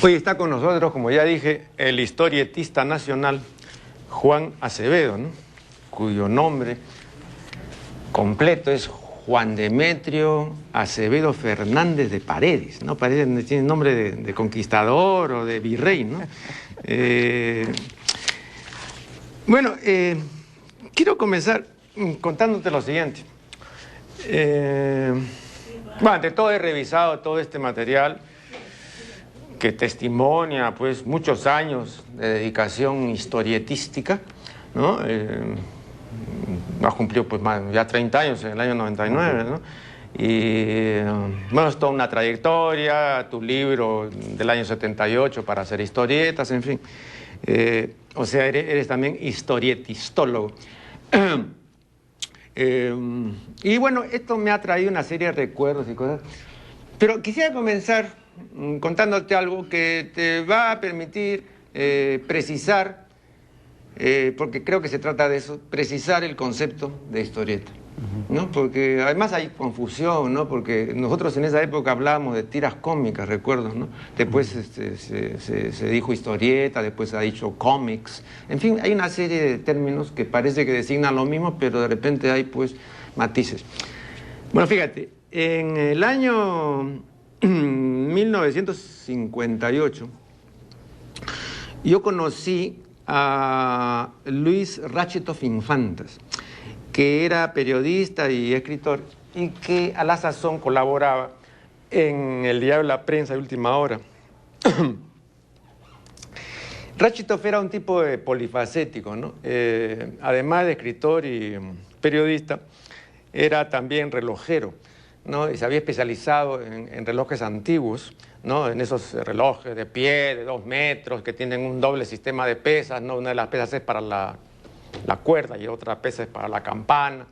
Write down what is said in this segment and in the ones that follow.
Hoy está con nosotros, como ya dije, el historietista nacional Juan Acevedo, ¿no? Cuyo nombre completo es Juan Demetrio Acevedo Fernández de Paredes, ¿no? Paredes tiene nombre de conquistador o de virrey, ¿no? Quiero comenzar contándote lo siguiente. Ante todo he revisado todo este material que testimonia pues muchos años de dedicación historietística, ¿no? Ha cumplido pues ya 30 años en el año 99, ¿no? Y bueno, es toda una trayectoria, tu libro del año 78 para hacer historietas, en fin. O sea, eres también historietistólogo. Y bueno, esto me ha traído una serie de recuerdos y cosas. Pero quisiera comenzar contándote algo que te va a permitir precisar, porque creo que se trata de eso, precisar el concepto de historieta, ¿no? Porque además hay confusión, ¿no? Porque nosotros en esa época hablábamos de tiras cómicas, recuerdo, ¿no? Después se dijo historieta, después se ha dicho cómics. En fin, hay una serie de términos que parece que designan lo mismo, pero de repente hay pues matices. Bueno, fíjate, en el año 1958 yo conocí a Luis Ratchetoff Infantas, que era periodista y escritor y que a la sazón colaboraba en el diario La Prensa de Última Hora. Ratchetoff era un tipo polifacético, ¿no? Además de escritor y periodista, era también relojero, ¿no? Y se había especializado en relojes antiguos, ¿no? En esos relojes de pie, de 2 metros, que tienen un doble sistema de pesas, ¿no? Una de las pesas es para la cuerda y otra pesa es para la campana,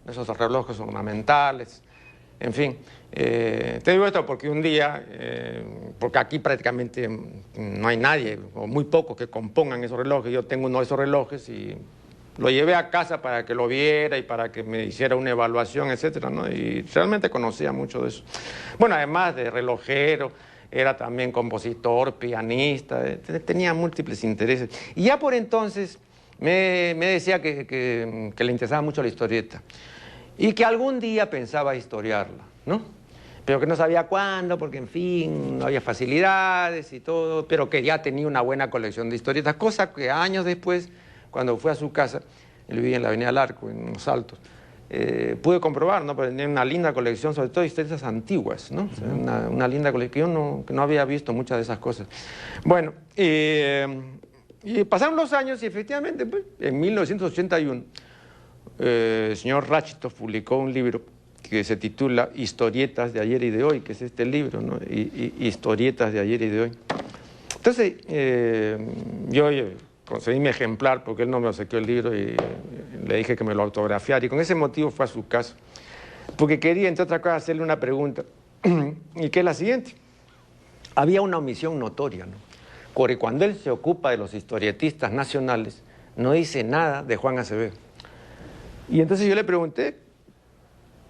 esos relojes ornamentales, en fin. Te digo esto porque un día, porque aquí prácticamente no hay nadie, o muy pocos que compongan esos relojes, yo tengo uno de esos relojes y lo llevé a casa para que lo viera y para que me hiciera una evaluación, etcétera, ¿no? Y realmente conocía mucho de eso. Bueno, además de relojero, era también compositor, pianista, tenía múltiples intereses. Y ya por entonces me decía que le interesaba mucho la historieta y que algún día pensaba historiarla, ¿no? Pero que no sabía cuándo, porque en fin, no había facilidades y todo, pero que ya tenía una buena colección de historietas, cosa que años después, cuando fui a su casa, él vivía en la Avenida Larco, en Los Altos, pude comprobar, ¿no? Porque tenía una linda colección, sobre todo historietas antiguas, ¿no? O sea, una linda colección, que no había visto muchas de esas cosas. Bueno, y pasaron los años y efectivamente, pues, en 1981, el señor Ratchetoff publicó un libro que se titula Historietas de ayer y de hoy, que es este libro, ¿no? Historietas de ayer y de hoy. Entonces, yo conseguí mi ejemplar porque él no me obsequió el libro y le dije que me lo autografiara y con ese motivo fue a su casa porque quería, entre otras cosas, hacerle una pregunta y que es la siguiente. Había una omisión notoria, ¿no? Porque cuando él se ocupa de los historietistas nacionales no dice nada de Juan Acevedo. Y entonces yo le pregunté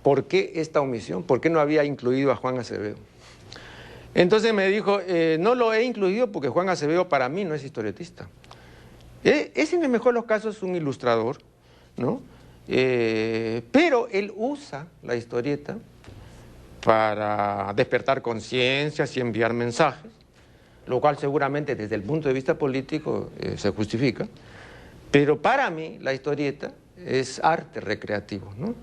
¿por qué esta omisión? ¿Por qué no había incluido a Juan Acevedo? Entonces me dijo, no lo he incluido porque Juan Acevedo para mí no es historietista. Es en el mejor de los casos un ilustrador, ¿no? Pero él usa la historieta para despertar conciencias y enviar mensajes, lo cual seguramente desde el punto de vista político se justifica, pero para mí la historieta es arte recreativo, ¿no?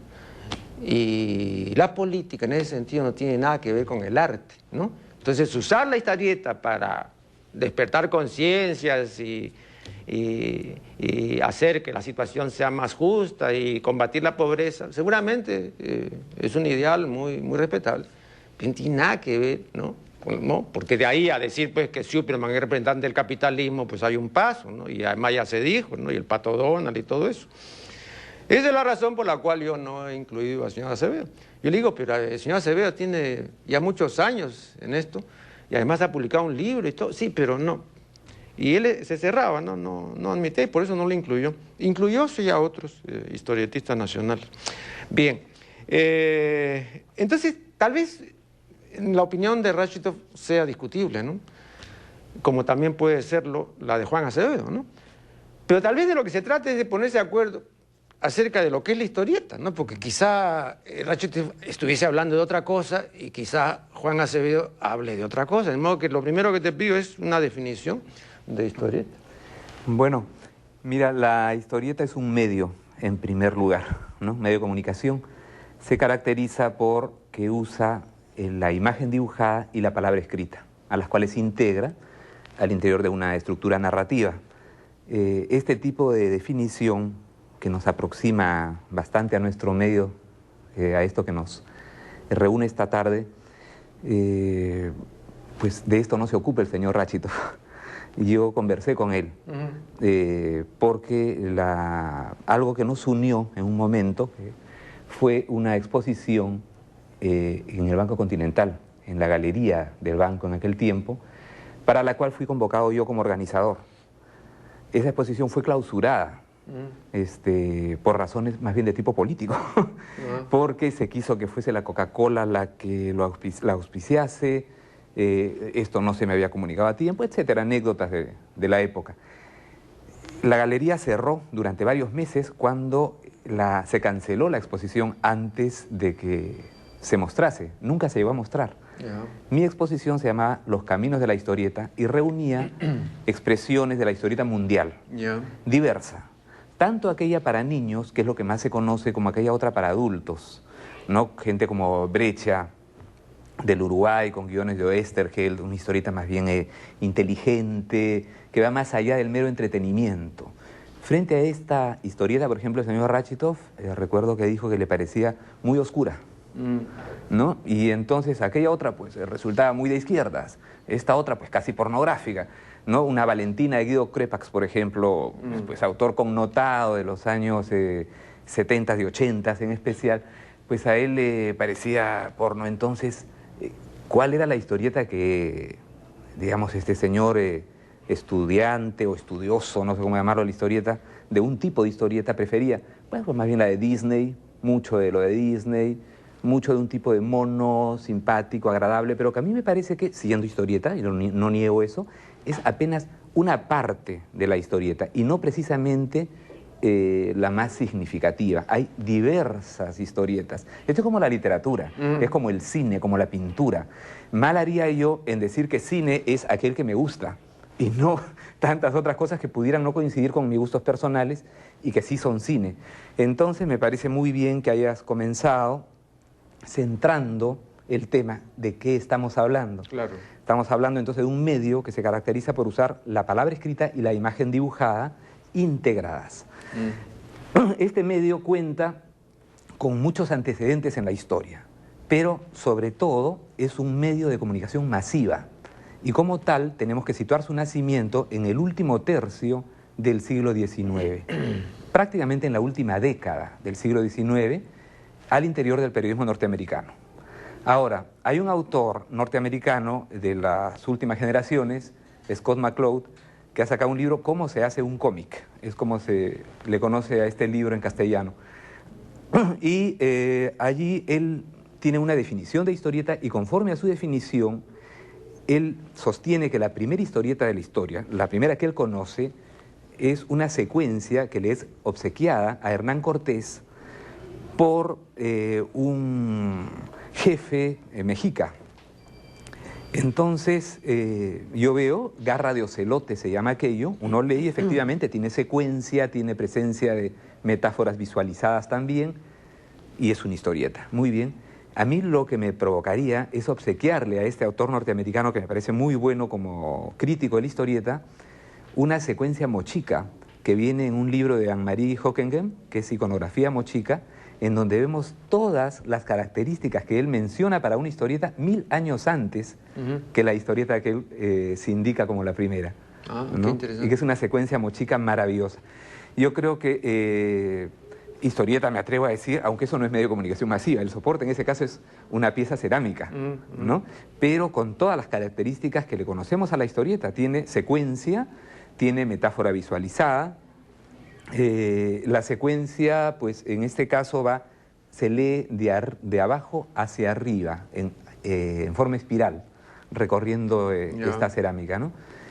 Y la política en ese sentido no tiene nada que ver con el arte, ¿no? Entonces usar la historieta para despertar conciencias y hacer que la situación sea más justa y combatir la pobreza, seguramente es un ideal muy respetable, pero no tiene nada que ver, ¿no? Porque de ahí a decir pues que Superman es representante del capitalismo, pues hay un paso, ¿no? Y además ya se dijo, ¿no? Y el Pato Donald y todo eso. Esa es la razón por la cual yo no he incluido al señor Acevedo. Yo le digo, pero el señor Acevedo tiene ya muchos años en esto y además ha publicado un libro y todo, sí, pero no. Y él se cerraba, no admitía y por eso no lo incluyó. Incluyó sí a otros historietistas nacionales. Bien, entonces tal vez la opinión de Ratchetoff sea discutible, ¿no? como también puede serlo la de Juan Acevedo, ¿no? Pero tal vez de lo que se trata es de ponerse de acuerdo acerca de lo que es la historieta, ¿no? Porque quizá Rachid estuviese hablando de otra cosa y quizá Juan Acevedo hable de otra cosa. De modo que lo primero que te pido es una definición de historieta. Bueno, mira, la historieta es un medio, en primer lugar, ¿no? Medio de comunicación. Se caracteriza por que usa la imagen dibujada y la palabra escrita, a las cuales integra al interior de una estructura narrativa. Este tipo de definición, que nos aproxima bastante a nuestro medio, a esto que nos reúne esta tarde, pues de esto no se ocupa el señor Rachid. Yo conversé con él, porque algo que nos unió en un momento fue una exposición en el Banco Continental, en la galería del banco en aquel tiempo, para la cual fui convocado yo como organizador. Esa exposición fue clausurada, por razones más bien de tipo político, porque se quiso que fuese la Coca-Cola la que la auspiciase, esto no se me había comunicado a tiempo, etcétera, anécdotas de la época. La galería cerró durante varios meses cuando se canceló la exposición antes de que se mostrase, nunca se llegó a mostrar. Mi exposición se llamaba Los Caminos de la Historieta y reunía expresiones de la historieta mundial, diversa. Tanto aquella para niños, que es lo que más se conoce, como aquella otra para adultos, ¿no? Gente como Brecha, del Uruguay, con guiones de Oesterheld, una historieta más bien inteligente, que va más allá del mero entretenimiento. Frente a esta historieta, por ejemplo, el señor Rachitov, recuerdo que dijo que le parecía muy oscura, ¿no? Y entonces aquella otra pues resultaba muy de izquierdas, esta otra pues casi pornográfica, ¿no? Una Valentina de Guido Crepax, por ejemplo, pues autor connotado de los años 70 y 80 en especial, pues a él le parecía porno. Entonces, ¿cuál era la historieta que, digamos, este señor estudiante o estudioso, no sé cómo llamarlo, la historieta, de un tipo de historieta prefería? Bueno, pues más bien la de Disney, mucho de lo de Disney, mucho de un tipo de mono, simpático, agradable, pero que a mí me parece que, siendo historieta, y no niego eso, es apenas una parte de la historieta, y no precisamente la más significativa. Hay diversas historietas. Esto es como la literatura, es como el cine, como la pintura. Mal haría yo en decir que cine es aquel que me gusta, y no tantas otras cosas que pudieran no coincidir con mis gustos personales y que sí son cine. Entonces me parece muy bien que hayas comenzado centrando el tema de qué estamos hablando. Claro. Estamos hablando entonces de un medio que se caracteriza por usar la palabra escrita y la imagen dibujada integradas. Este medio cuenta con muchos antecedentes en la historia, pero sobre todo es un medio de comunicación masiva. Y como tal, tenemos que situar su nacimiento en el último tercio del siglo XIX, prácticamente en la última década del siglo XIX, al interior del periodismo norteamericano. Ahora, hay un autor norteamericano de las últimas generaciones, Scott McCloud, que ha sacado un libro, ¿Cómo se hace un cómic? Es como se le conoce a este libro en castellano. Y allí él tiene una definición de historieta y conforme a su definición, él sostiene que la primera historieta de la historia, la primera que él conoce, es una secuencia que le es obsequiada a Hernán Cortés por un jefe mexica. Entonces, yo veo, Garra de Ocelote se llama aquello, uno lee y efectivamente tiene secuencia, tiene presencia de metáforas visualizadas también, y es una historieta. Muy bien. A mí lo que me provocaría es obsequiarle a este autor norteamericano, que me parece muy bueno como crítico de la historieta, una secuencia mochica que viene en un libro de Anne-Marie Hockenheim, que es Iconografía Mochica, en donde vemos todas las características que él menciona para una historieta 1000 años antes que la historieta que él se indica como la primera. ¿No? Qué interesante. Y que es una secuencia mochica maravillosa. Yo creo que historieta, me atrevo a decir, aunque eso no es medio de comunicación masiva, el soporte en ese caso es una pieza cerámica, ¿no? Pero con todas las características que le conocemos a la historieta. Tiene secuencia, tiene metáfora visualizada. La secuencia, pues en este caso se lee de abajo hacia arriba, en forma espiral, recorriendo esta cerámica, ¿no?